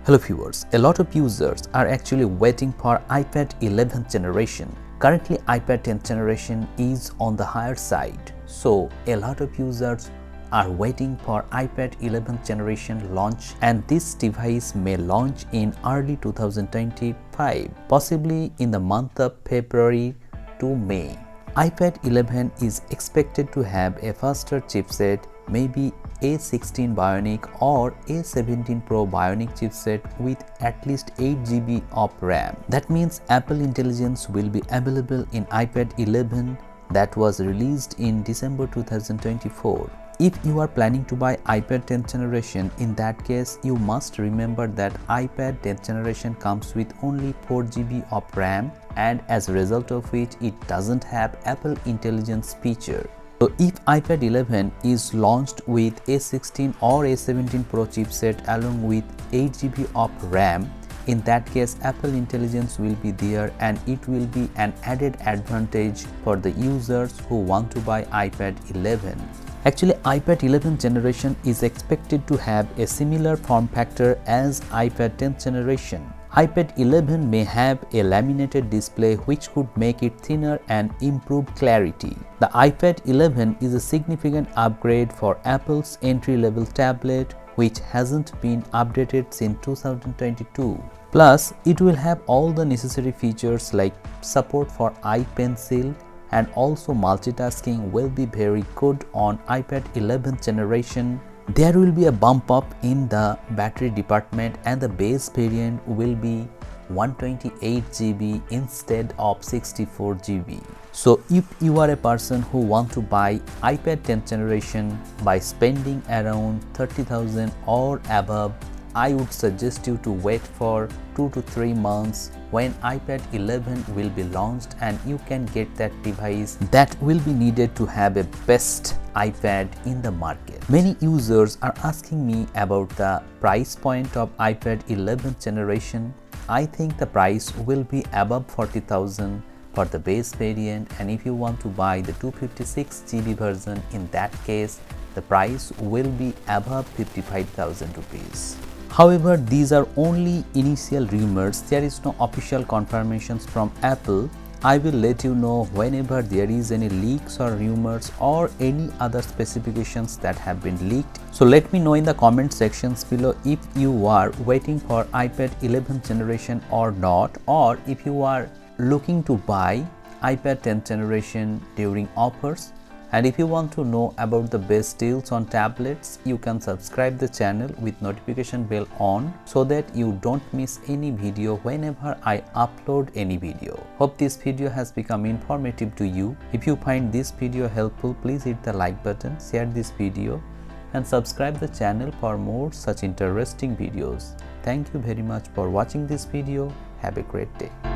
Hello viewers, a lot of users are actually waiting for iPad 11th generation. Currently iPad 10th generation is on the higher side, so a lot of users are waiting for iPad 11th generation launch, and this device may launch in early 2025, possibly in the month of February to May. iPad 11 is expected to have a faster chipset, maybe A16 Bionic or A17 Pro Bionic chipset with at least 8GB of RAM. That means Apple Intelligence will be available in iPad 11 that was released in December 2024. If you are planning to buy iPad 10th generation, in that case you must remember that iPad 10th generation comes with only 4GB of RAM, and as a result of which it doesn't have Apple Intelligence feature. So if iPad 11 is launched with A16 or A17 Pro chipset along with 8GB of RAM, in that case Apple Intelligence will be there, and it will be an added advantage for the users who want to buy iPad 11. Actually, iPad 11th generation is expected to have a similar form factor as iPad 10th generation. iPad 11 may have a laminated display which could make it thinner and improve clarity. The iPad 11 is a significant upgrade for Apple's entry-level tablet, which hasn't been updated since 2022. Plus, it will have all the necessary features like support for ipencil, and also multitasking will be very good on iPad 11th generation. There will be a bump up in the battery department, and the base variant will be 128GB instead of 64GB. So if you are a person who want to buy iPad 10th generation by spending around 30,000 or above, I would suggest you to wait for 2 to 3 months when iPad 11 will be launched, and you can get that device that will be needed to have a best iPad in the market. Many users are asking me about the price point of iPad 11th generation. I think the price will be above 40,000 for the base variant, and if you want to buy the 256GB version, in that case the price will be above 55,000 rupees. However, these are only initial rumors. There is no official confirmations from Apple. I will let you know whenever there is any leaks or rumors or any other specifications that have been leaked. So let me know in the comment sections below if you are waiting for iPad 11th generation or not, or if you are looking to buy iPad 10th generation during offers. And if you want to know about the best deals on tablets, you can subscribe the channel with notification bell on so that you don't miss any video whenever I upload any video. Hope this video has become informative to you. If you find this video helpful, please hit the like button, share this video and subscribe the channel for more such interesting videos. Thank you very much for watching this video. Have a great day.